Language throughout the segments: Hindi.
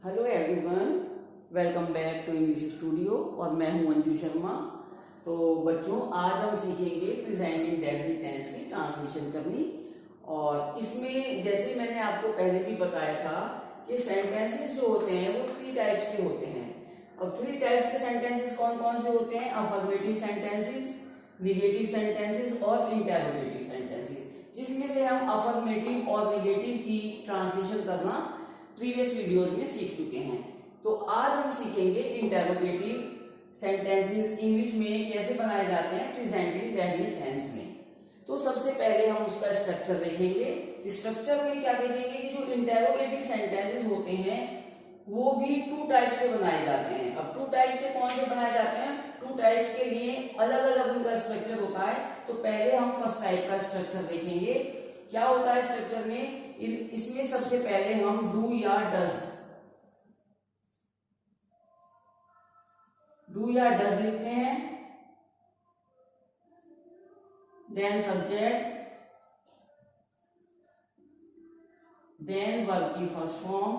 Hello everyone, welcome back to English studio और मैं हूं अंजू शर्मा। तो बच्चों, आज हम सीखेंगे प्रेजेंट इंडेफिनिट टेंस की ट्रांसलेशन करनी। और इसमें जैसे मैंने आपको पहले भी बताया था कि सेंटेंसेस जो होते हैं वो 3 टाइप्स के होते हैं। अब 3 टाइप्स के सेंटेंसेस कौन कौन से होते हैं? अफर्मेटिव सेंटेंसेस, निगेटिव सेंटेंसेस और इंटरोगेटिव सेंटेंसेस, जिसमें से हम अफर्मेटिव और निगेटिव की ट्रांसलेशन करना प्रीवियस वीडियोस में सीख चुके हैं। तो आज हम सीखेंगे इंटरोगेटिव सेंटेंसेस इंग्लिश में कैसे बनाए जाते हैं प्रेजेंट इंडेफिनिट टेंस में। तो सबसे पहले हम उसका स्ट्रक्चर देखेंगे। स्ट्रक्चर में क्या देखेंगे कि जो इंटरोगेटिव सेंटेंसेस होते हैं वो भी 2 टाइप से बनाए जाते हैं। अब 2 टाइप से कौन से बनाए जाते हैं? 2 टाइप्स के लिए अलग अलग उनका स्ट्रक्चर होता है। तो पहले हम फर्स्ट टाइप का स्ट्रक्चर देखेंगे। क्या होता है स्ट्रक्चर में? इसमें सबसे पहले हम डू या डज लिखते हैं, देन सब्जेक्ट, देन वर्ब की फर्स्ट फॉर्म,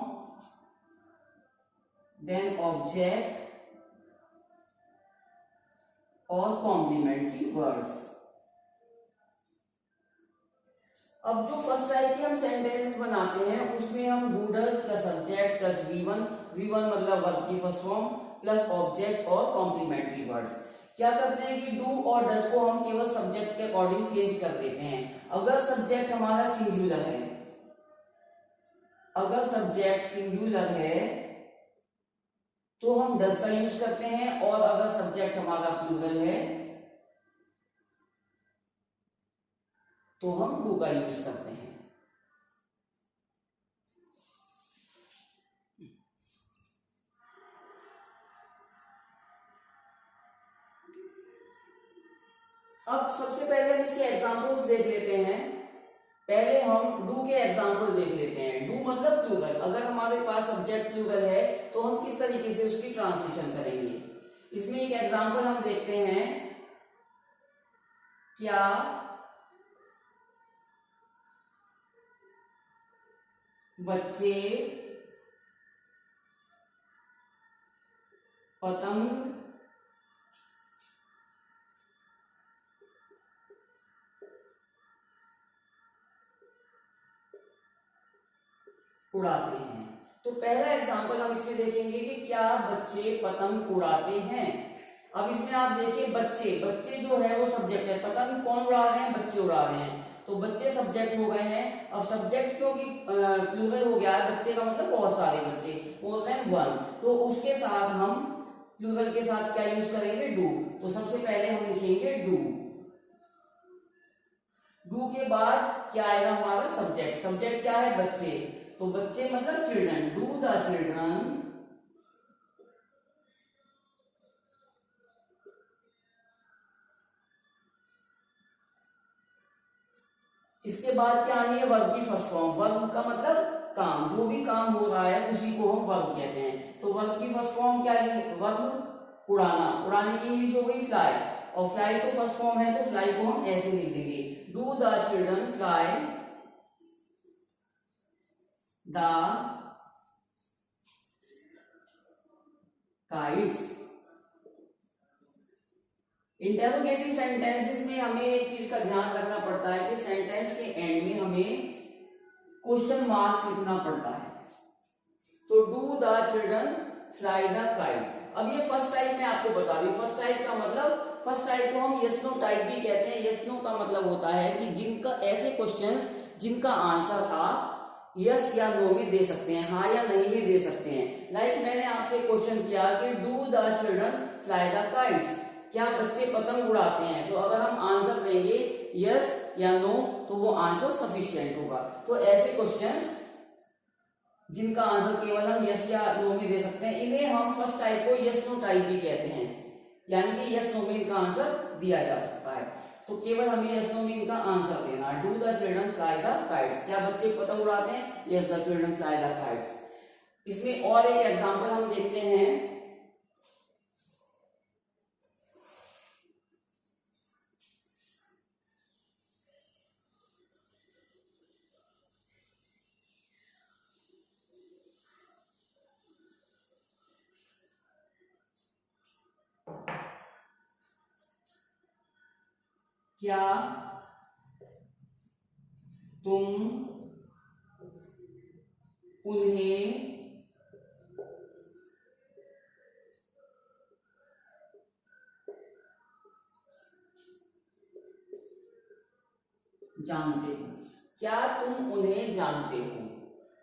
देन ऑब्जेक्ट और कॉम्प्लीमेंट्री वर्ड्स। अब जो फर्स्ट टाइप के हम सेंटेंसेस बनाते हैं उसमें हम do does plus subject plus V one मतलब वर्ब की फर्स्ट फॉर्म प्लस ऑब्जेक्ट और कॉम्प्लीमेंट्री वर्ड्स। क्या करते हैं कि डू और डज को हम केवल सब्जेक्ट के अकॉर्डिंग चेंज कर देते हैं। अगर सब्जेक्ट हमारा सिंगुलर है, तो हम डज का यूज करते हैं, और अगर सब्जेक्ट हमारा प्लूरल है तो हम डू का यूज करते हैं। अब सबसे पहले हम इसके एग्जांपल्स देख लेते हैं। पहले हम डू के एग्जांपल देख लेते हैं। डू मतलब प्लूरल। अगर हमारे पास सब्जेक्ट प्लूरल है तो हम किस तरीके से उसकी ट्रांसलेशन करेंगे। इसमें एक एग्जांपल हम देखते हैं। क्या बच्चे पतंग उड़ाते हैं? तो पहला एग्जांपल हम इसमें देखेंगे कि क्या बच्चे पतंग उड़ाते हैं। अब इसमें आप देखिए, बच्चे जो है वो सब्जेक्ट है। पतंग कौन उड़ा रहे हैं? बच्चे उड़ा रहे हैं। तो बच्चे सब्जेक्ट हो गए हैं। अब सब्जेक्ट क्योंकि प्लूरल हो गया है, बच्चे का मतलब बहुत सारे बच्चे, मोर देन वन, तो उसके साथ हम प्लूरल के साथ क्या यूज करेंगे? डू। तो सबसे पहले हम लिखेंगे डू। डू के बाद क्या आएगा हमारा? सब्जेक्ट। सब्जेक्ट क्या है? बच्चे। तो बच्चे मतलब चिल्ड्रन। डू द चिल्ड्रन इसके बाद क्या आनी है? वर्ब की फर्स्ट फॉर्म। वर्ब का मतलब काम, जो भी काम हो रहा है उसी को हम वर्ब कहते हैं। तो वर्ब की फर्स्ट फॉर्म क्या है? वर्ब उड़ाना। उड़ाने की इंग्लिश हो गई फ्लाई, और फ्लाई तो फर्स्ट फॉर्म है तो फ्लाई को हम ऐसे लिख देंगे, do the children fly the kites. Interrogative sentences में हमें एक चीज का ध्यान रखना पड़ता है कि सेंटेंस के एंड में हमें क्वेश्चन मार्क लिखना पड़ता है। तो do the children fly the kite. अब ये फर्स्ट टाइप में आपको बता दूं। फर्स्ट टाइप का मतलब, फर्स्ट टाइप को हम यस नो टाइप भी कहते हैं। यस नो का मतलब होता है कि जिनका ऐसे क्वेश्चंस जिनका आंसर आप यस या नो में दे सकते हैं, हाँ या नहीं में दे सकते हैं। लाइक मैंने आपसे क्वेश्चन किया कि do the children fly the kites, क्या बच्चे पतंग उड़ाते हैं? तो अगर हम आंसर देंगे यस या नो तो वो आंसर सफिशिएंट होगा। तो ऐसे क्वेश्चंस जिनका आंसर केवल हम यस या नो में दे सकते हैं, इन्हें हम फर्स्ट टाइप को यस नो टाइप भी कहते हैं। यानी कि यस नो में इनका आंसर दिया जा सकता है। तो केवल हमें यस नो में इनका आंसर देना। Do the children fly the kites, क्या बच्चे पतंग उड़ाते हैं? Yes the children fly the kites. इसमें और एक एग्जांपल हम देखते हैं। क्या तुम उन्हें जानते हो? क्या तुम उन्हें जानते हो?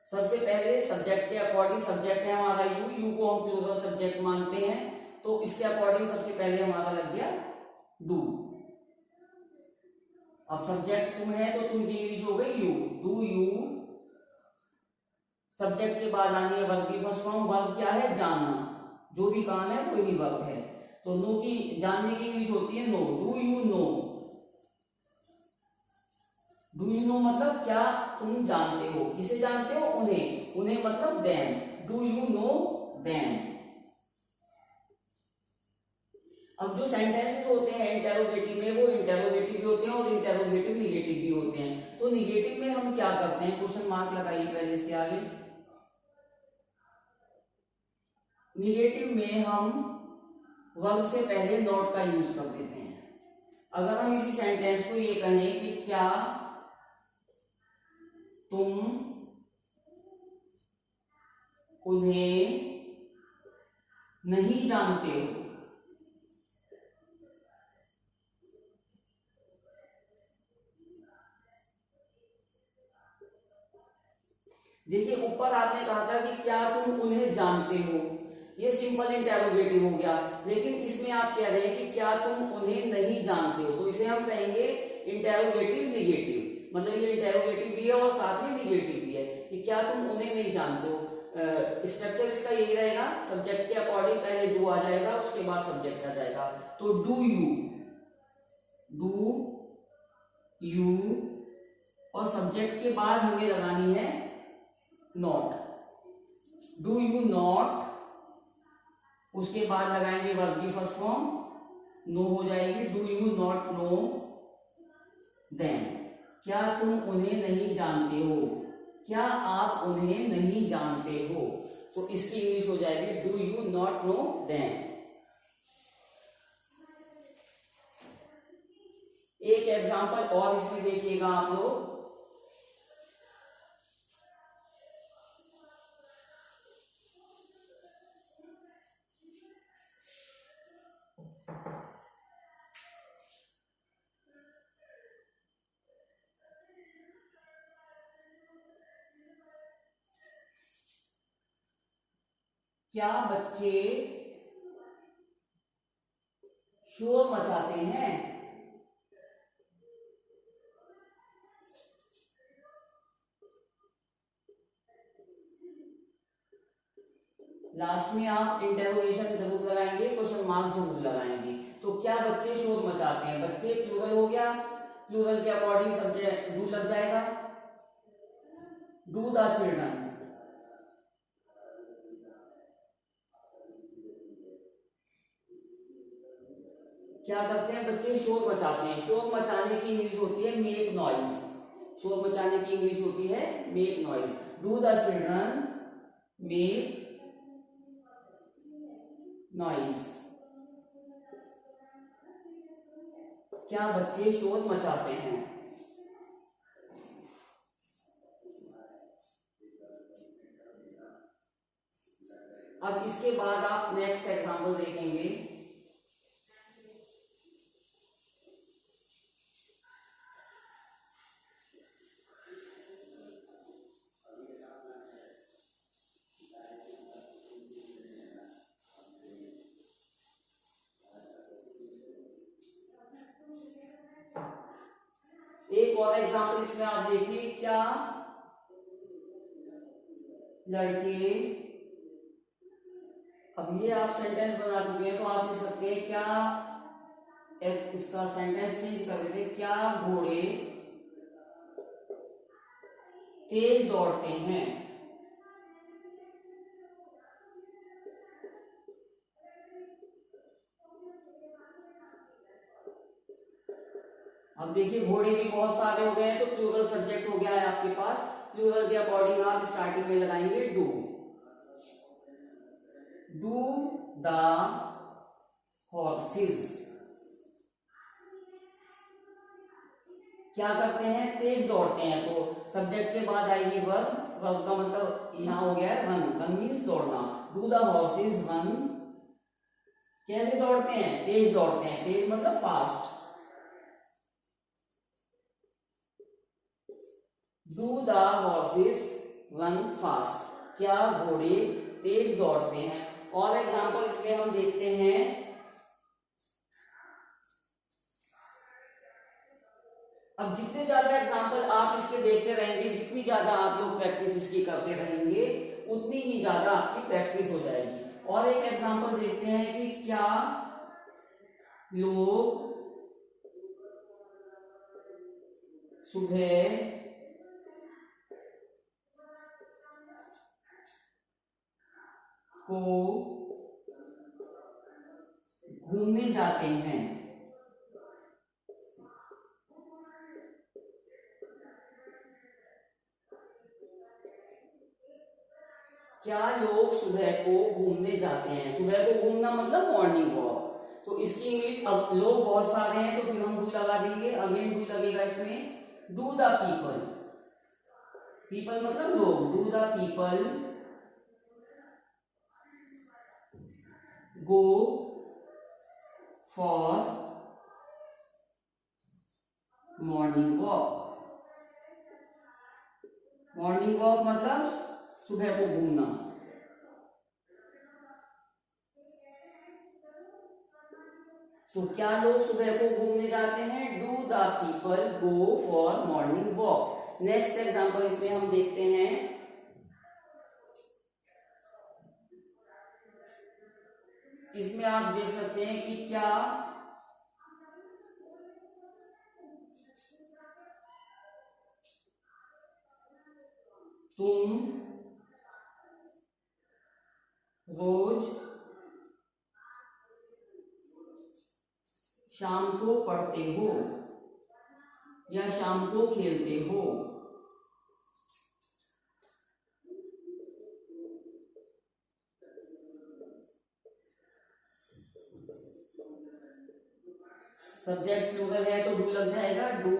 सबसे पहले सब्जेक्ट के अकॉर्डिंग, सब्जेक्ट है हमारा यू को हम प्लूरल सब्जेक्ट मानते हैं, तो इसके अकॉर्डिंग सबसे पहले हमारा लग गया डू। अब सब्जेक्ट तुम है तो तुम की इंग्लिश हो गई यू। डू यू, सब्जेक्ट के बाद आनी है वर्ब की फर्स्ट फॉर्म। वर्ब क्या है? जानना, जो भी काम है वही वर्ब है। तो नो की जानने की इंग्लिश होती है know. Do you know, do you know मतलब क्या तुम जानते हो? किसे जानते हो? उन्हें। उन्हें मतलब them. Do you know them. अब जो सेंटेंसेस होते हैं इंटेरोगेटिव में, वो इंटेरोगेटिव भी होते हैं और इंटेरोगेटिव निगेटिव भी होते हैं। तो निगेटिव में हम क्या करते हैं? क्वेश्चन मार्क लगाइए पहले इसके आगे। निगेटिव में हम वर्ब से पहले नॉट का यूज कर देते हैं। अगर हम इसी सेंटेंस को ये कहें कि क्या तुम उन्हें नहीं जानते हो? देखिए ऊपर आपने कहा था कि क्या तुम उन्हें जानते हो, ये सिंपल इंटेरोगेटिव हो गया। लेकिन इसमें आप कह रहे हैं कि क्या तुम उन्हें नहीं जानते हो, तो इसे हम कहेंगे इंटेरोगेटिव निगेटिव। मतलब ये इंटेरोगेटिव भी है और साथ में निगेटिव भी है कि क्या तुम उन्हें नहीं जानते हो। स्ट्रक्चर इसका यही रहेगा, सब्जेक्ट के अकॉर्डिंग पहले डू आ जाएगा, उसके बाद सब्जेक्ट आ जाएगा। तो डू यू और सब्जेक्ट के बाद हमें लगानी है नॉट। डू यू नॉट, उसके बाद लगाएंगे वर्ब की फर्स्ट फॉर्म, नो हो जाएगी। Do you not know them, क्या तुम उन्हें नहीं जानते हो? क्या आप उन्हें नहीं जानते हो? तो इसकी इंग्लिश हो जाएगी do you not know them. एक एग्जांपल और इसमें देखिएगा आप लोग। क्या बच्चे शोर मचाते हैं? लास्ट में आप इंटरोगेशन जरूर लगाएंगे, क्वेश्चन मार्क जरूर लगाएंगे। तो क्या बच्चे शोर मचाते हैं? बच्चे प्लूरल हो गया, प्लूरल के अकॉर्डिंग सब्जेक्ट डू लग जाएगा। डू द चिल्ड्रन, क्या करते हैं? बच्चे शोर मचाते हैं। शोर मचाने की इंग्लिश होती है मेक नॉइज। शोर मचाने की इंग्लिश होती है make noise. Do the children make noise, क्या बच्चे शोर मचाते हैं? अब इसके बाद आप नेक्स्ट एग्जांपल देखेंगे। एक और एग्जांपल इसमें आप देखिए, क्या लड़के, अब ये आप सेंटेंस बना चुके हैं तो आप लिख सकते हैं क्या, एक इसका सेंटेंस चेंज कर देते, क्या घोड़े तेज दौड़ते हैं? अब देखिए घोड़े भी बहुत सारे हो गए हैं, तो प्लूरल सब्जेक्ट हो गया है आपके पास। प्लूरल के अकॉर्डिंग आप स्टार्टिंग में लगाएंगे डू। डू द हॉर्सेस, क्या करते हैं, तेज दौड़ते हैं। तो सब्जेक्ट के बाद आएगी वर्ब, वर्ब का मतलब यहाँ हो गया है रन, रन मीन्स दौड़ना। डू द हॉर्सेस रन, कैसे दौड़ते हैं, तेज दौड़ते हैं, तेज मतलब fast. Do the horses run fast, क्या घोड़े तेज दौड़ते हैं। और एग्जाम्पल इसमें हम देखते हैं, अब जितने ज्यादा एग्जाम्पल आप इसके देखते रहेंगे, जितनी ज्यादा आप लोग प्रैक्टिस इसकी करते रहेंगे, उतनी ही ज्यादा आपकी प्रैक्टिस हो जाएगी। और एक एग्जाम्पल देखते हैं कि क्या लोग सुबह को घूमने जाते हैं। क्या लोग सुबह को घूमने जाते हैं। सुबह को घूमना मतलब मॉर्निंग वॉक। तो इसकी इंग्लिश, अब लोग बहुत सारे हैं तो फिर हम डू लगा देंगे, अगेन डू लगेगा इसमें। डू द पीपल, पीपल मतलब लोग, do the people go for morning walk. Morning walk मतलब सुबह को घूमना। तो क्या लोग सुबह को घूमने जाते हैं, do the people go for morning walk. Next example इसमें हम देखते हैं, इसमें आप देख सकते हैं कि क्या तुम रोज शाम को पढ़ते हो या शाम को खेलते हो। सब्जेक्ट प्लूरल है तो डू लग जाएगा, डू,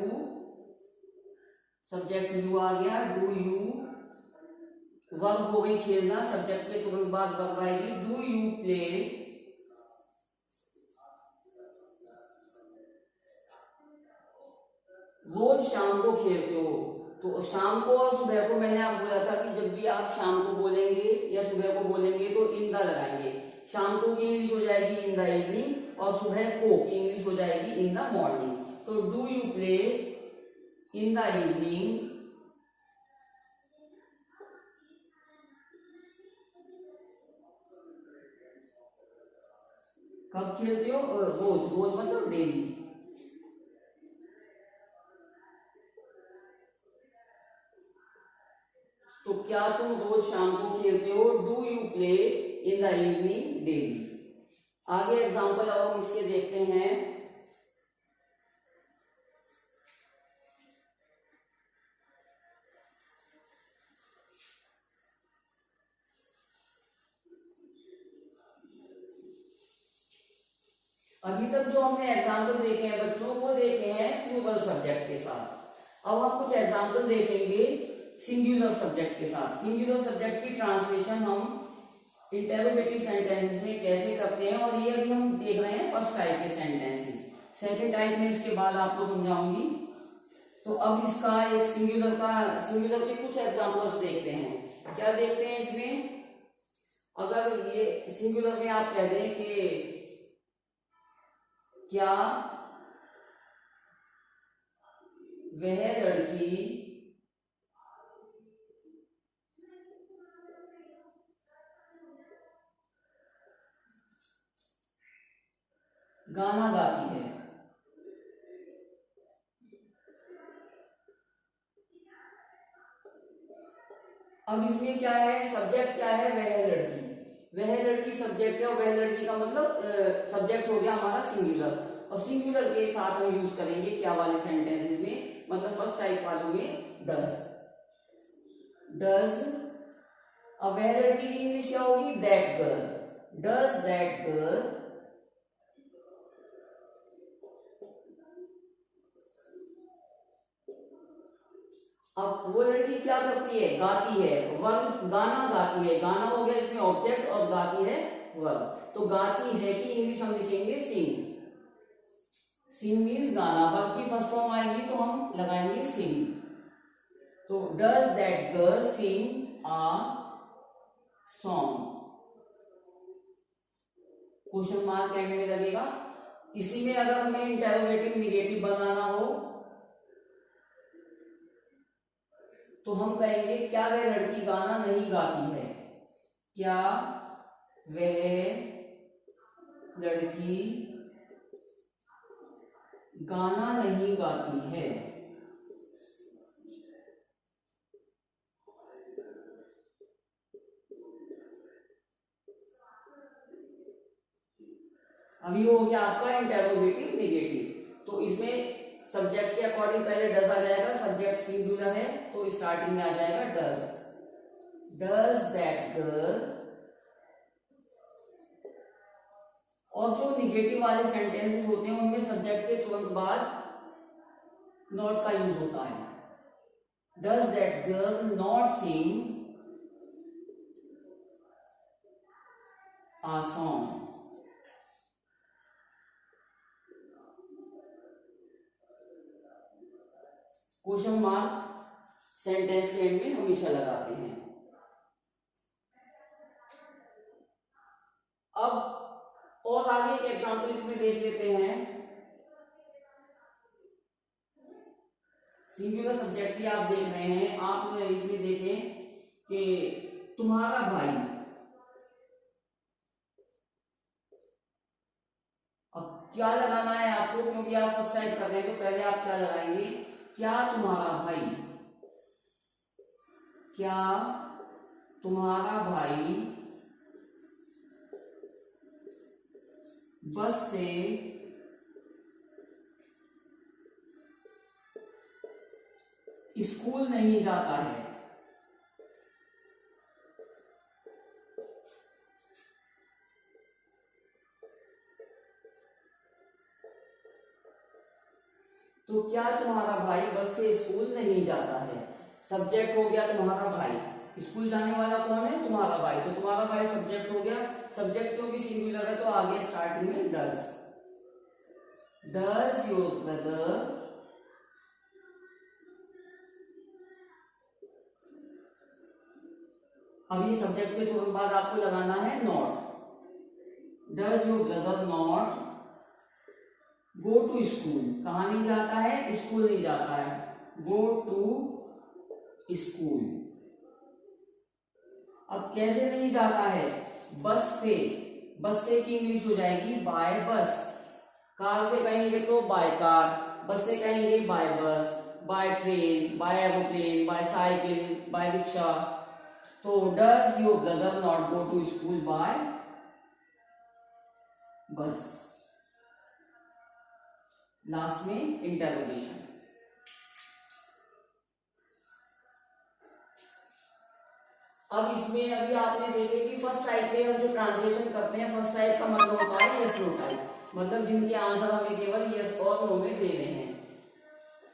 सब्जेक्ट यू आ गया, डू यू। वर्ब हो गई खेलना, सब्जेक्ट के तुरंत बाद वर्ब आएगी, डू यू प्ले रोज शाम को खेलते हो। तो शाम को और सुबह को मैंने आपको बोला था कि जब भी आप शाम को बोलेंगे या सुबह को बोलेंगे तो इन द लगाएंगे। शाम को की इंग्लिश हो जाएगी इन द इवनिंग और सुबह को की इंग्लिश हो जाएगी इन द मॉर्निंग। तो do you play in the evening, कब खेलते हो, रोज, रोज मतलब डेली। तो क्या तुम रोज शाम को खेलते हो, do you play in the evening daily. आगे एग्जांपल अब हम इसके देखते हैं, अभी तक जो हमने एग्जाम्पल देखे हैं बच्चों, वो देखे हैं प्लूरल सब्जेक्ट के साथ। अब हम कुछ एग्जाम्पल देखेंगे सिंगुलर सब्जेक्ट के साथ। सिंगुलर सब्जेक्ट की ट्रांसलेशन हम इंटेरोगेटिव सेंटेंसेस में कैसे करते हैं, और ये अभी हम देख रहे हैं फर्स्ट टाइप के सेंटेंसेस। सेकंड टाइप में इसके बाद आपको समझाऊंगी। तो अब इसका एक सिंगुलर के कुछ एग्जाम्पल्स देखते हैं। क्या देखते हैं इसमें, अगर ये सिंगुलर में आप कह दें कि क्या वह लड़की गाना गाती है। अब इसमें क्या है, सब्जेक्ट क्या है, वह लड़की। वह लड़की सब्जेक्ट है और वह लड़की का मतलब सब्जेक्ट हो गया हमारा सिंगुलर। और सिंगुलर के साथ हम यूज करेंगे क्या वाले सेंटेंसेस में, मतलब फर्स्ट टाइप वालों में डज, डज। अब वह लड़की की इंग्लिश क्या होगी, that girl, does that girl वो लड़की क्या करती है, गाती है, वर्ब गाना गाती है, गाना हो गया इसमें ऑब्जेक्ट और गाती है वर्ब। तो गाती है की इंग्लिश हम लिखेंगे सिंग, सिंग मीन्स गाना, वर्ब की फर्स्ट फॉर्म आएगी तो हम लगाएंगे सिंग। तो does that girl sing a song, question mark end में लगेगा। इसी में अगर हमें इंटेरोगेटिव निगेटिव बनाना हो तो हम कहेंगे क्या वह लड़की गाना नहीं गाती है, क्या वह लड़की गाना नहीं गाती है। अभी हो गया आपका इंटेरोगेटिव निगेटिव। तो इसमें सब्जेक्ट के अकॉर्डिंग पहले डज आ जाएगा, सब्जेक्ट सिंगुलर है तो स्टार्टिंग में आ जाएगा डज, डज दैट गर्ल। और जो निगेटिव वाले सेंटेंसेस होते हैं उनमें सब्जेक्ट के तुरंत बाद नॉट का यूज होता है। Does that girl not sing a song. Question mark sentence के एंड में हमेशा लगाते हैं। अब और आगे एक एग्जांपल इसमें देख लेते हैं। सिंगुलर सब्जेक्ट ही आप देख रहे हैं, आप इसमें देखें कि तुम्हारा भाई। अब क्या लगाना है आपको, क्योंकि आप फर्स्ट टाइम कर रहे हैं तो पहले आप क्या लगाएंगे, क्या तुम्हारा भाई, क्या तुम्हारा भाई बस से स्कूल नहीं जाता है। तो क्या तुम्हारा भाई बस से स्कूल नहीं जाता है। सब्जेक्ट हो गया तुम्हारा भाई, स्कूल जाने वाला कौन है, तुम्हारा भाई। तो तुम्हारा भाई सब्जेक्ट हो गया, सब्जेक्ट क्योंकि सिंगुलर है तो आगे स्टार्टिंग में डज, डज योर ब्रदर अब ये सब्जेक्ट के तुरंत बाद आपको लगाना है not, does your brother not go to school. कहां नहीं जाता है, स्कूल नहीं जाता है, गो टू स्कूल। अब कैसे नहीं जाता है, बस से, बस से की इंग्लिश हो जाएगी बाय बस। कार से कहेंगे तो बाय कार, बस से कहेंगे by bus, by train, by aeroplane, by cycle, by rickshaw. तो does your brother not go to school by bus. Last में इंटरोगेशन। अब इसमें अभी आपने देखे कि फर्स्ट टाइप में हम जो ट्रांसलेशन करते हैं, फर्स्ट टाइप का मतलब होता है यस नो टाइप, मतलब जिनके आंसर हमें केवल यस और नो में देने हैं।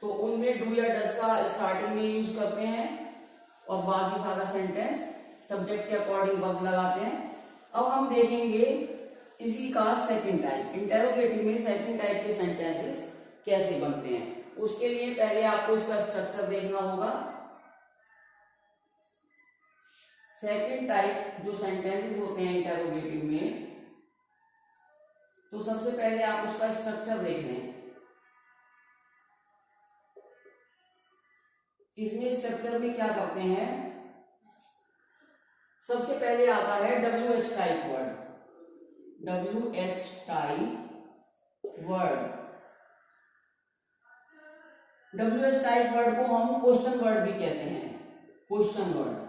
तो उनमें डू या डज का स्टार्टिंग में यूज करते हैं और बाकी सारा सेंटेंस सब्जेक्ट के अकॉर्डिंग वर्ब लगाते हैं। अब हम देखेंगे इसी का सेकंड टाइप, इंटेरोगेटिव में सेकंड टाइप के सेंटेंसेस कैसे बनते हैं। उसके लिए पहले आपको इसका स्ट्रक्चर देखना होगा। सेकंड टाइप जो सेंटेंसेस होते हैं इंटेरोगेटिव में, तो सबसे पहले आप उसका स्ट्रक्चर देख लें। इसमें स्ट्रक्चर में क्या करते हैं, सबसे पहले आता है WH type word, WH type word. WH type word को हम क्वेश्चन वर्ड भी कहते हैं, क्वेश्चन वर्ड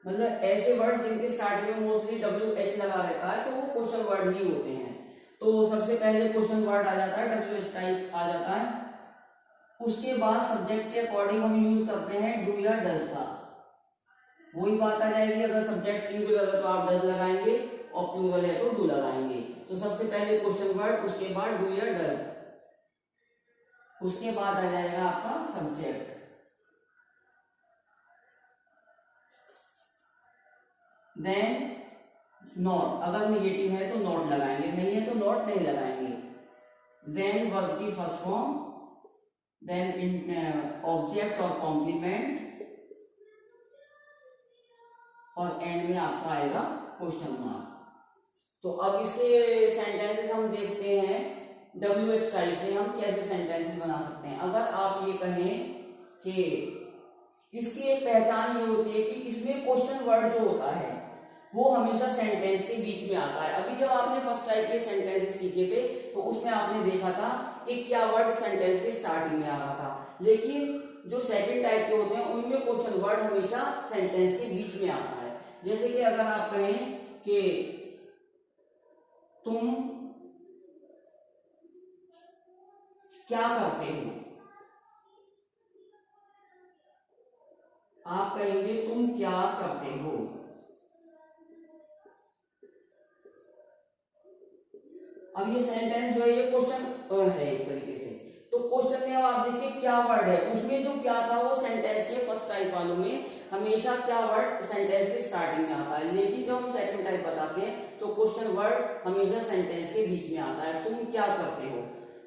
मतलब ऐसे वर्ड जिनके स्टार्टिंग में मोस्टली WH लगा रहता है तो वो क्वेश्चन वर्ड ही होते हैं। तो सबसे पहले क्वेश्चन वर्ड आ जाता है, WH टाइप आ जाता है। उसके बाद सब्जेक्ट के अकॉर्डिंग हम यूज करते हैं डू या डज का। वही बात आ जाएगी, अगर सब्जेक्ट सिंगुलर है तो आप डज लगाएंगे और प्लूरल है तो डू लगाएंगे। तो सबसे पहले क्वेश्चन वर्ड, उसके बाद डू या डज, उसके बाद आ जाएगा आपका सब्जेक्ट। देन नॉट, अगर निगेटिव है तो नॉट लगाएंगे, नहीं है तो नॉट नहीं लगाएंगे। देन वर्ब की first form, then in object और कॉम्प्लीमेंट, और एंड में आपका आएगा क्वेश्चन मार्क। तो अब इसके सेंटेंसेस हम देखते हैं WH टाइप से हम कैसे सेंटेंसेस बना सकते हैं। अगर आप ये कहें कि इसकी एक पहचान ये होती है कि इसमें क्वेश्चन वर्ड जो होता है वो हमेशा सेंटेंस के बीच में आता है। अभी जब आपने फर्स्ट टाइप के सेंटेंसेस सीखे थे तो उसमें आपने देखा था कि क्या वर्ड सेंटेंस के स्टार्टिंग में आ रहा था, लेकिन जो सेकंड टाइप के होते हैं उनमें क्वेश्चन वर्ड हमेशा सेंटेंस के बीच में आता है। जैसे कि अगर आप कहें कि तुम क्या करते हो, आप कहेंगे तुम क्या करते हो। अब ये सेंटेंस जो है ये क्वेश्चन है एक तरीके से। तो क्वेश्चन में अब आप देखिए क्या वर्ड है, उसमें जो क्या था वो सेंटेंस के फर्स्ट टाइप वालों में हमेशा क्या वर्ड सेंटेंस के स्टार्टिंग में आता है, लेकिन जब हम सेकंड टाइप बताते हैं तो क्वेश्चन वर्ड हमेशा सेंटेंस के बीच में आता है। तुम क्या करते हो,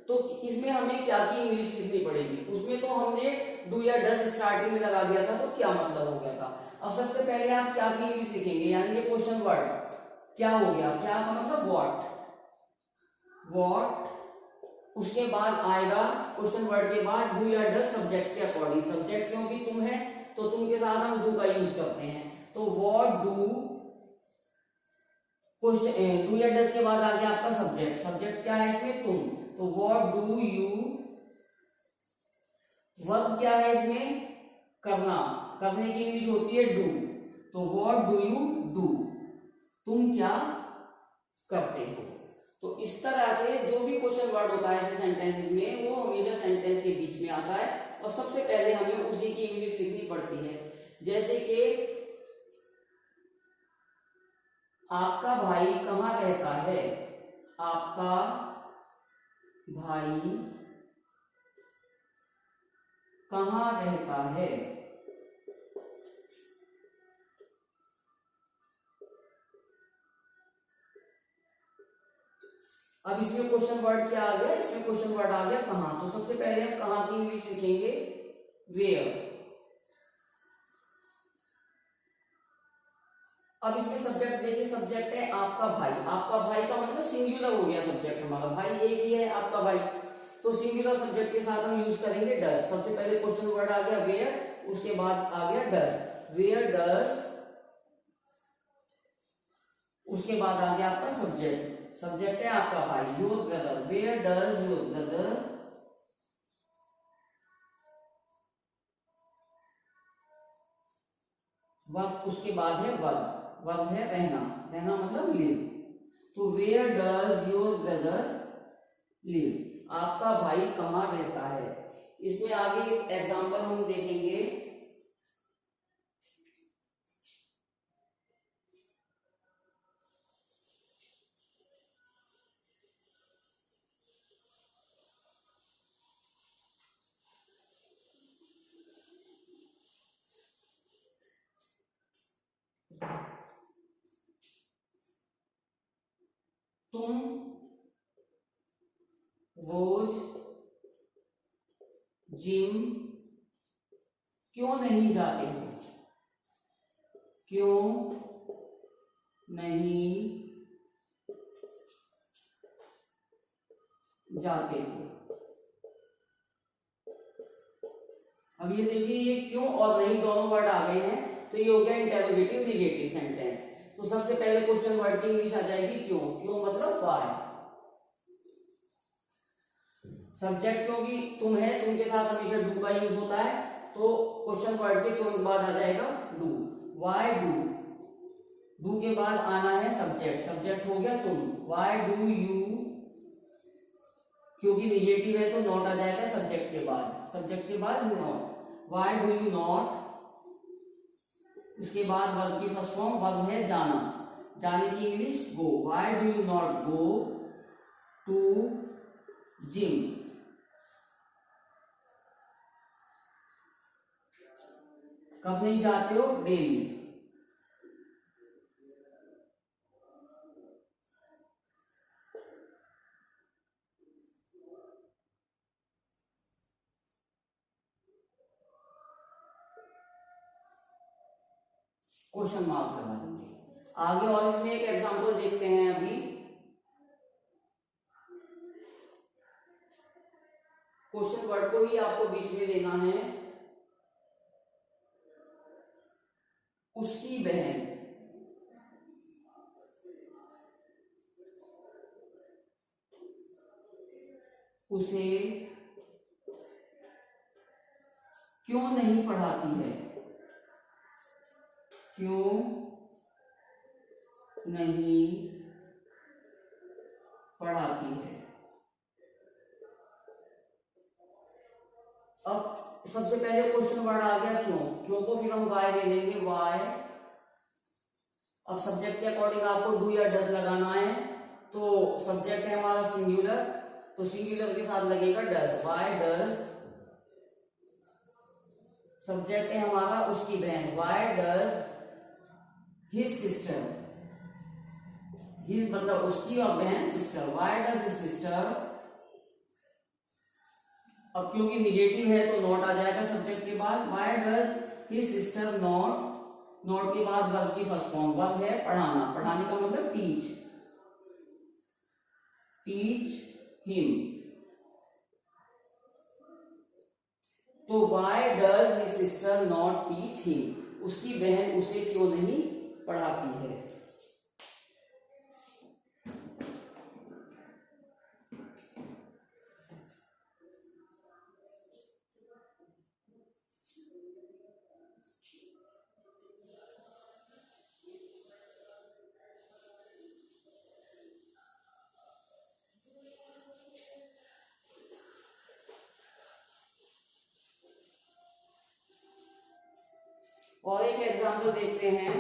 तो इसमें हमें क्या की इंग्लिश लिखनी पड़ेगी। उसमें तो हमने डू या डज स्टार्टिंग में लगा दिया था तो क्या मतलब हो गया था। अब सबसे पहले आप क्या की इंग्लिश लिखेंगे, यानी कि क्वेश्चन वर्ड क्या हो गया, क्या का मतलब व्हाट, व्हाट, उसके बाद आएगा क्वेश्चन वर्ड के बाद डू या डज सब्जेक्ट के अकॉर्डिंग। सब्जेक्ट क्योंकि तुम है तो तुम के साथ हम डू का यूज करते हैं, तो व्हाट डू, क्वेश्चन डू या डज के बाद आ गया आपका सब्जेक्ट, सब्जेक्ट क्या है इसमें तुम, तो व्हाट डू यू, वर्ब क्या है इसमें करना, करने की इंग्लिश होती है डू, तो व्हाट डू यू डू, तुम क्या करते हो। तो इस तरह से जो भी क्वेश्चन वर्ड होता है ऐसे सेंटेंसेस में वो हमेशा सेंटेंस के बीच में आता है और सबसे पहले हमें उसी की इंग्लिश लिखनी पड़ती है। जैसे कि आपका भाई कहाँ रहता है, आपका भाई कहाँ रहता है, अब इसमें क्वेश्चन वर्ड क्या आ गया, इसमें क्वेश्चन वर्ड आ गया कहाँ। तो सबसे पहले हम कहाँ की इंग्लिश लिखेंगे, वेयर। अब इसमें सब्जेक्ट देखिए, सब्जेक्ट है आपका भाई, आपका भाई का मतलब सिंगुलर हो गया सब्जेक्ट हमारा, भाई एक ही है आपका भाई, तो सिंगुलर सब्जेक्ट के साथ हम यूज करेंगे डज। सबसे पहले क्वेश्चन वर्ड आ गया वेयर, उसके बाद आ गया डज, वेयर डज, उसके बाद आ गया आपका सब्जेक्ट, सब्जेक्ट है आपका भाई, your brother, where does your brother, verb उसके बाद है वर्ब, वर्ब है रहना, रहना मतलब लिव, तो where does your brother live, आपका भाई कहाँ रहता है। इसमें आगे एग्जांपल हम देखेंगे, तुम रोज जिम क्यों नहीं जाते हो, क्यों नहीं जाते हो। अब ये देखिए ये क्यों और नहीं दोनों वर्ड आ गए हैं, तो ये हो गया इंटेरोगेटिव निगेटिव सेंटेंस। तो सबसे पहले क्वेश्चन वर्ड की इंग्लिश आ जाएगी क्यों, क्यों मतलब व्हाई, सब्जेक्ट क्योंकि तुम है, तुम के साथ हमेशा डू का यूज होता है, तो क्वेश्चन वर्ड के तुरंत बाद आ जाएगा डू, व्हाई डू, डू के बाद आना है सब्जेक्ट, सब्जेक्ट हो गया तुम, व्हाई डू यू, क्योंकि निगेटिव है तो नॉट आ जाएगा सब्जेक्ट के बाद, सब्जेक्ट के बाद not, why do you not, इसके बाद वर्ब की फर्स्ट फॉर्म, वर्ब है जाना, जाने की English go, why do you not go to gym, कब नहीं जाते हो डेली, क्वेश्चन मार्क लगा देंगे आगे। और इसमें एक एग्जांपल देखते हैं अभी। क्वेश्चन वर्ड को ही आपको बीच में लेना है। उसकी बहन, उसे क्यों नहीं पढ़ाती है, क्यों नहीं पढ़ाती है। अब सबसे पहले क्वेश्चन वर्ड आ गया क्यों। क्यों को फिर हम वाई दे देंगे, वाई। अब सब्जेक्ट के अकॉर्डिंग आपको डू या डज लगाना है। तो सब्जेक्ट है हमारा सिंगुलर, तो सिंगुलर के साथ लगेगा डज, वाई डज। सब्जेक्ट है हमारा उसकी बहन, why does his sister, his मतलब उसकी और बहन sister, why does his sister. अब क्योंकि निगेटिव है तो नॉट आ जाएगा सब्जेक्ट के बाद, why does his sister not, not के बाद वर्ब की फर्स्ट फॉर्म, वर्ब है पढ़ाना, पढ़ाने का मतलब टीच, टीच हिम। तो why does his sister not teach him, उसकी बहन उसे क्यों नहीं पढ़ाती है। और एक एग्जांपल देखते हैं।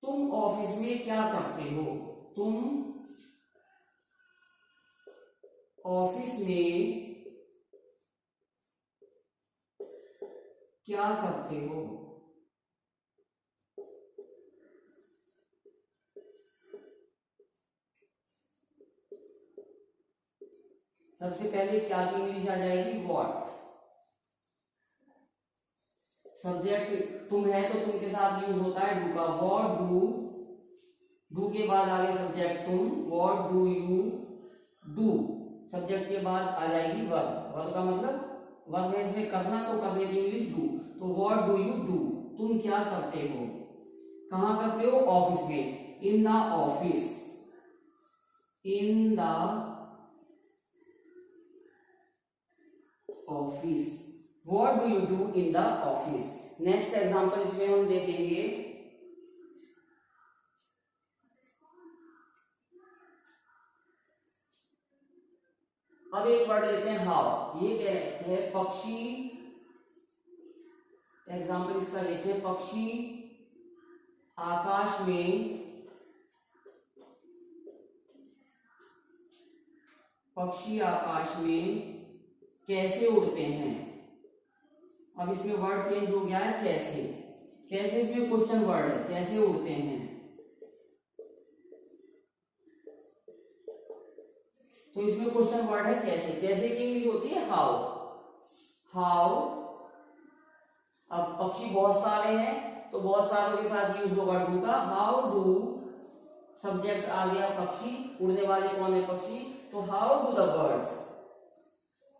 तुम ऑफिस में क्या करते हो, तुम ऑफिस में क्या करते हो। सबसे पहले क्या की इंग्लिश आ जाएगी, व्हाट। सब्जेक्ट तुम है तो तुम के साथ यूज होता है डू का, व्हाट डू, डू के बाद आगे सब्जेक्ट तुम, what do you do. Subject के बाद आ जाएगी वर्ब, वर्ब का मतलब वर्ब है इसमें करना, तो करने की इंग्लिश डू। तो व्हाट डू यू डू, तुम क्या करते हो, कहां करते हो, ऑफिस में, in the office, in the office, what do you do in the office. Next example इसमें हम देखेंगे। अब एक वर्ड लेते हैं हाउ, ये क्या है, पक्षी। एग्जांपल इसका देखते हैं, पक्षी आकाश में, पक्षी आकाश में कैसे उड़ते हैं। अब इसमें वर्ड चेंज हो गया है कैसे, कैसे इसमें क्वेश्चन वर्ड है, कैसे उड़ते हैं। तो इसमें क्वेश्चन वर्ड है कैसे, कैसे की इंग्लिश होती है हाउ, हाउ। अब पक्षी बहुत सारे हैं तो बहुत सारों के साथ यूज होगा डू का, हाउ डू, सब्जेक्ट आ गया पक्षी, उड़ने वाले कौन है, पक्षी। तो how do the birds,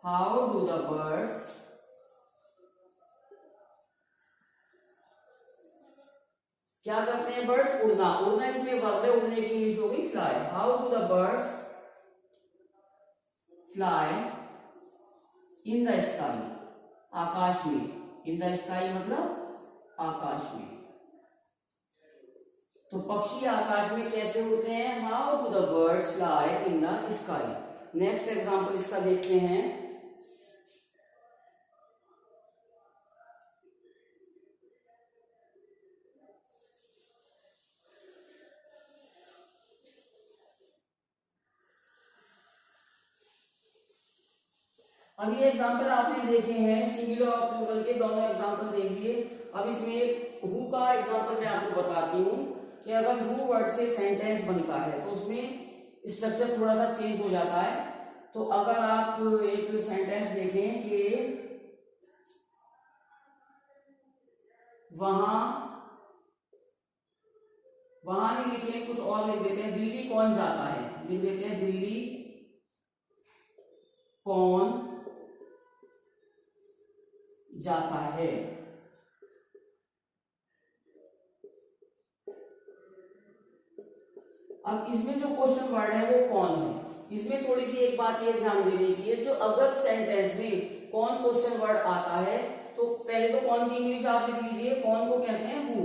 how do the birds, क्या करते हैं बर्ड्स, उड़ना, उड़ना इसमें वर्ब है, उड़ने की इंग्लिश हो गई fly, how do the birds fly in the sky, आकाश में, इन द स्काई मतलब आकाश में। तो पक्षी आकाश में कैसे उड़ते हैं, how do the birds fly in the sky. Next example इसका देखते हैं। अब ये एग्जांपल आपने देखे हैं, सिंगुलर सिंगुलर और प्लूरल के दोनों एग्जांपल देख लिए। अब इसमें एक हु का एग्जांपल मैं आपको बताती हूँ कि अगर हु वर्ड से सेंटेंस बनता है तो उसमें स्ट्रक्चर थोड़ा सा चेंज हो जाता है। तो अगर आप एक सेंटेंस देखें कि वहां नहीं लिखे, कुछ और लिख देते हैं, दिल्ली कौन जाता है, लिख देते हैं दिल्ली कौन जाता है। अब इसमें जो क्वेश्चन वर्ड है वो कौन है। इसमें थोड़ी सी एक बात ये ध्यान देने की है, जो अगर सेंटेंस में कौन क्वेश्चन वर्ड आता है तो पहले तो कौन की इंग्लिश आप लिख लीजिए, कौन को कहते हैं हु।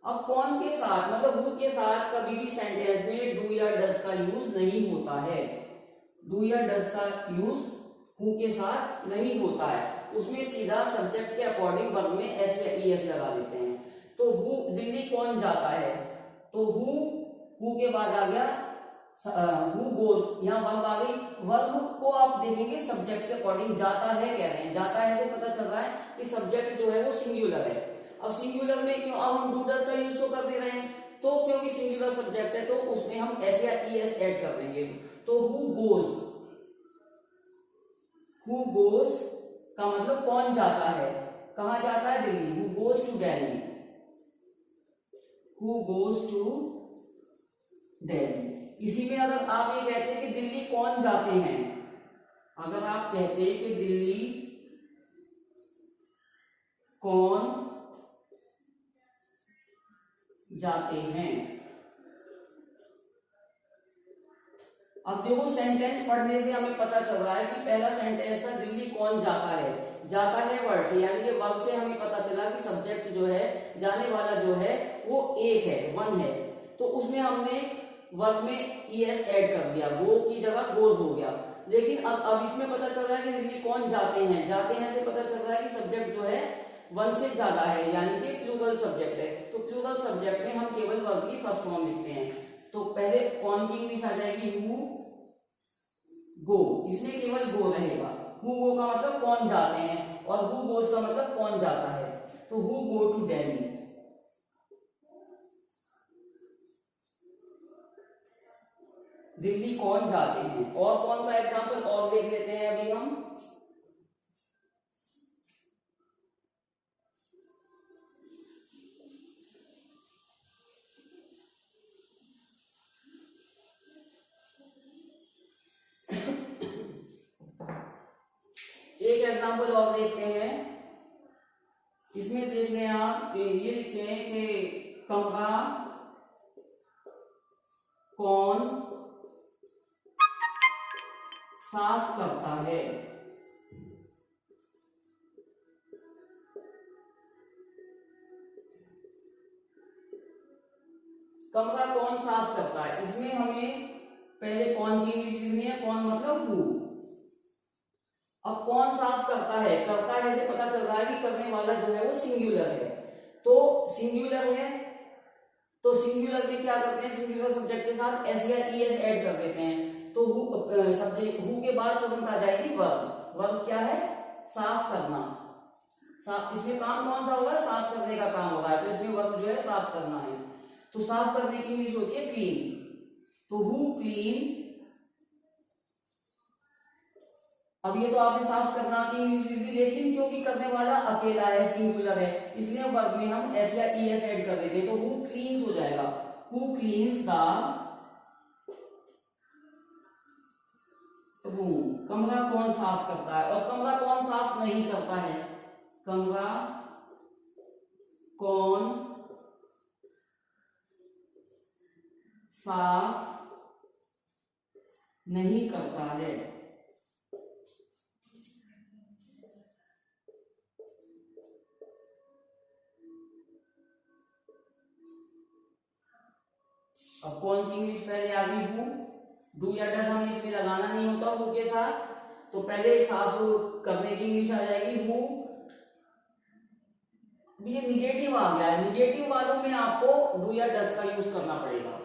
अब कौन के साथ मतलब हु के साथ कभी भी सेंटेंस में डू या डज का यूज नहीं होता है। डू या डज का यूज हु के साथ नहीं होता है, उसमें सीधा सब्जेक्ट के अकॉर्डिंग वर्ब में एस या ईएस लगा देते हैं। तो हु दिल्ली कौन जाता है, तो हु के बाद आ गया हु गोज, यहाँ वर्ब आ गई। वर्ब को आप देखेंगे सब्जेक्ट के अकॉर्डिंग जाता है कह रहे हैं, जाता है से पता चल रहा है कि सब्जेक्ट जो है वो सिंगुलर है। अब सिंगुलर में क्यों, अब हम डू डज का यूज तो कर दे रहे हैं, तो क्योंकि सिंगुलर सब्जेक्ट है तो उसमें हम एस या ईएस ऐड कर देंगे। तो हु गोज का मतलब कौन जाता है, कहां जाता है, Delhi. Who goes to Delhi, who goes to Delhi. इसी में अगर आप ये कहते हैं कि दिल्ली कौन जाते हैं, अगर आप कहते हैं कि दिल्ली कौन जाते हैं। अब देखो सेंटेंस पढ़ने से हमें पता चल रहा है कि पहला सेंटेंस था दिल्ली कौन जाता है, जाता है वर्ड से, यानी कि वर्ब से हमें पता चला कि सब्जेक्ट जो है, जाने वाला जो है वो एक है, वन है। तो उसमें हमने वर्ब में ईएस ऐड कर दिया, गो की जगह गोज हो गया। लेकिन अब इसमें पता चल रहा है कि दिल्ली कौन जाते हैं, जाते हैं से पता चल रहा है कि सब्जेक्ट जो है वन से ज्यादा है, यानी कि प्लूरल सब्जेक्ट है। तो प्लूरल सब्जेक्ट में हम केवल वर्ब की फर्स्ट फॉर्म लिखते हैं। तो पहले कौन की इंग्लिश आ जाएगी, हु गो, इसमें केवल गो रहेगा। हु गो का मतलब कौन जाते हैं, और हु गोज का मतलब कौन जाता है। तो who go to Delhi, Delhi कौन जाते हैं। और कौन का एग्जांपल और देख लेते हैं अभी हम। एक एग्जांपल और देखते हैं। इसमें देख लें आप, ये लिखे हैं कि कमरा कौन साफ करता है। कमरा कौन साफ करता है, इसमें हमें पहले कौन की इंग्लिश लिखनी है, कौन मतलब हु। अब कौन साफ करता है से पता चल रहा है कि करने वाला जो है वो सिंगुलर है। तो सिंगुलर है तो सिंगुलर में क्या करते हैं, सिंगुलर सब्जेक्ट के साथ एस या ईएस ऐड कर देते हैं। तो सब्जेक्ट हु के बाद तुरंत आ जाएगी वर्ब। वर्ब क्या है, साफ करना। साफ, इसमें काम कौन सा होगा, साफ करने का काम होगा, तो इसमें वर्ब जो है साफ करना है। तो साफ करने की इंग्लिश होती है क्लीन। तो हु क्लीन, अब ये तो आपने साफ करना की इंग्लिश लिख दी, लेकिन क्योंकि करने वाला अकेला है, सिंगुलर है, इसलिए वर्ब में हम एस या ईएस ऐड कर देते हैं। तो हु क्लीन्स हो जाएगा, हु क्लीन्स द रूम। कमरा कौन साफ करता है, और कमरा कौन साफ नहीं करता है, कमरा कौन साफ नहीं करता है। अब कौन की इंग्लिश पहले आ गई, हु। डू या डज हमें इसमें लगाना नहीं होता हु के साथ, तो पहले साफ करने की इंग्लिश आ जाएगी हु। ये निगेटिव आ गया है, निगेटिव वालों में आपको डू या डज का यूज करना पड़ेगा।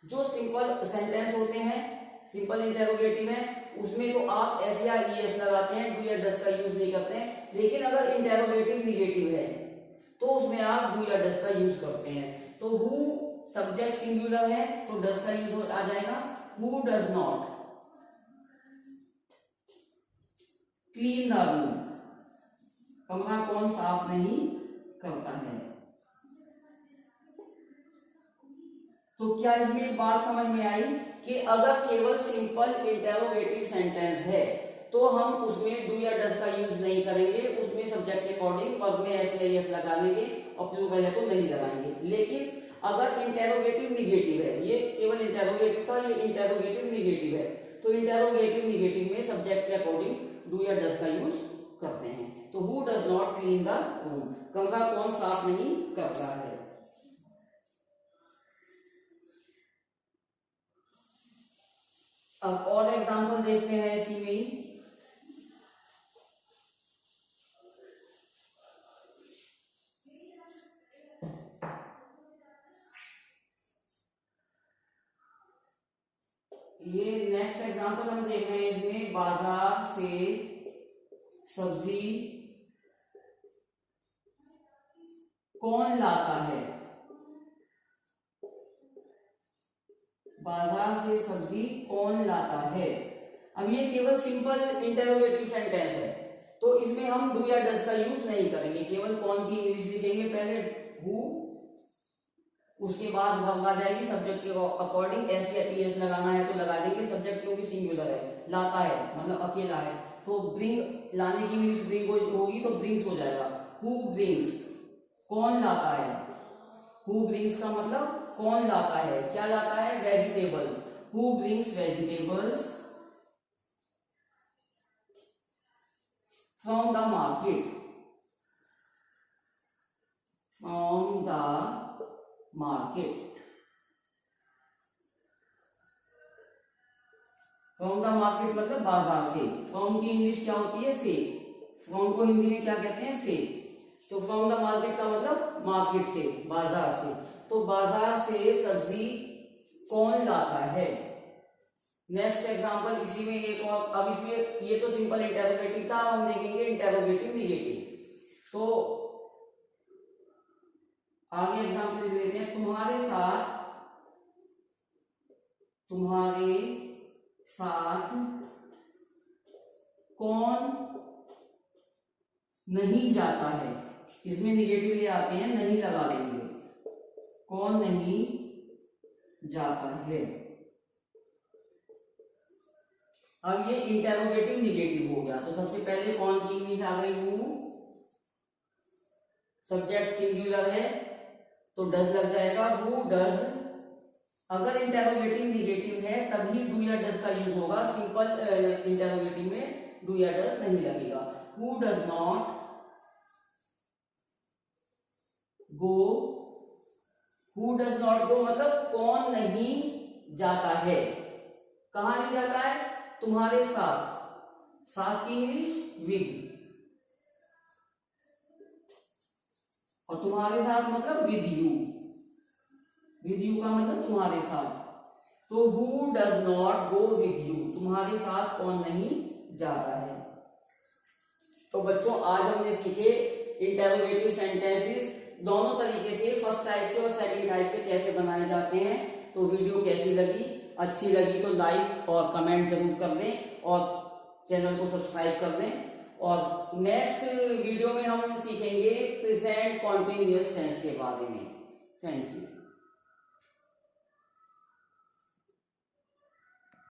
जो सिंपल सेंटेंस होते हैं, सिंपल इंटेरोगेटिव है, उसमें तो आप एस या ईएस लगाते हैं, डू या डस का यूज नहीं करते हैं। लेकिन अगर इंटेरोगेटिव निगेटिव है तो उसमें आप डू या डस का यूज करते हैं। तो हु सब्जेक्ट सिंगुलर है तो डस का यूज आ जाएगा। Who does not clean the room, कमरा कौन साफ नहीं करता है। तो क्या इसमें एक बात समझ में आई कि अगर केवल सिंपल इंटेरोगेटिव सेंटेंस है तो हम उसमें डू या डस का यूज नहीं करेंगे, उसमें सब्जेक्ट के अकॉर्डिंग वर्ब में एस या एस लगा लेंगे और प्लूरल है तो नहीं लगाएंगे। लेकिन अगर इंटेरोगेटिव निगेटिव है, ये केवल इंटेरोगेटिव था, ये इंटेरोगेटिव निगेटिव है, तो इंटेरोगेटिव निगेटिव में सब्जेक्ट के अकॉर्डिंग डू या डस का यूज करते हैं। तो who does not clean the room, कमरा कौन साफ नहीं करता है। अब और एग्जांपल देखते हैं इसी में ही। ये नेक्स्ट एग्जांपल हम देख रहे हैं, इसमें बाजार से सब्जी कौन लाता है। बाजार से सब्जी कौन लाता है। अब ये केवल सिंपल इंटरोगेटिव सेंटेंस है तो इसमें हम डू या डज का यूज नहीं करेंगे, केवल कौन की इंग्लिश लिखेंगे, पहले हु, उसके बाद वर्ब आ जाएगी, सब्जेक्ट के अकॉर्डिंग एस या टीएस लगाना है तो लगा देंगे, सब्जेक्ट क्योंकि सिंगुलर है, लाता है मतलब अकेला है तो ब्रिंग, लाने की इंग्लिश ब्रिंग होगी तो ब्रिंग्स हो जाएगा। हु ब्रिंग्स, कौन लाता है। हु ब्रिंग्स का मतलब कौन लाता है, क्या लाता है, vegetables. Who brings vegetables from the market, from the market. From the market मतलब बाजार से। फ्रॉम की इंग्लिश क्या होती है, से। फ्रॉम को हिंदी में क्या कहते हैं, से। तो फ्रॉम द मार्केट का मतलब मार्केट से, बाजार से। तो बाजार से सब्जी कौन लाता है। नेक्स्ट एग्जांपल इसी में एक और, अब इसमें ये तो सिंपल इंटेरोगेटिव था, अब हम देखेंगे इंटेरोगेटिव निगेटिव। तो आगे एग्जांपल ले लेते हैं, तुम्हारे साथ कौन नहीं जाता है। इसमें निगेटिव ले आते हैं, नहीं लगा देंगे, कौन नहीं जाता है। अब ये इंटेरोगेटिव निगेटिव हो गया तो सबसे पहले कौन की इंग्लिश आ गई, हु, सब्जेक्ट सिंगुलर है तो डज लग जाएगा, हु डज। अगर इंटेरोगेटिव निगेटिव है तभी डू या डज का यूज होगा, सिंपल इंटेरोगेटिव में डू या डज नहीं लगेगा। Who does not go, who does not go मतलब कौन नहीं जाता है। कहां नहीं जाता है, तुम्हारे साथ। साथ की इंग्लिश विद, और तुम्हारे साथ मतलब विद यू। विद यू का मतलब तुम्हारे साथ। तो who does not go with you, तुम्हारे साथ कौन नहीं जाता है। तो बच्चों आज हमने सीखे इंटेरोगेटिव सेंटेंसेस दोनों तरीके से, फर्स्ट टाइप से और सेकंड टाइप से कैसे बनाए जाते हैं। तो वीडियो कैसी लगी, अच्छी लगी तो लाइक और कमेंट जरूर कर दें और चैनल को सब्सक्राइब कर दें। और नेक्स्ट वीडियो में हम सीखेंगे प्रेजेंट कॉन्टिन्यूअस टेंस के बारे में। Thank you.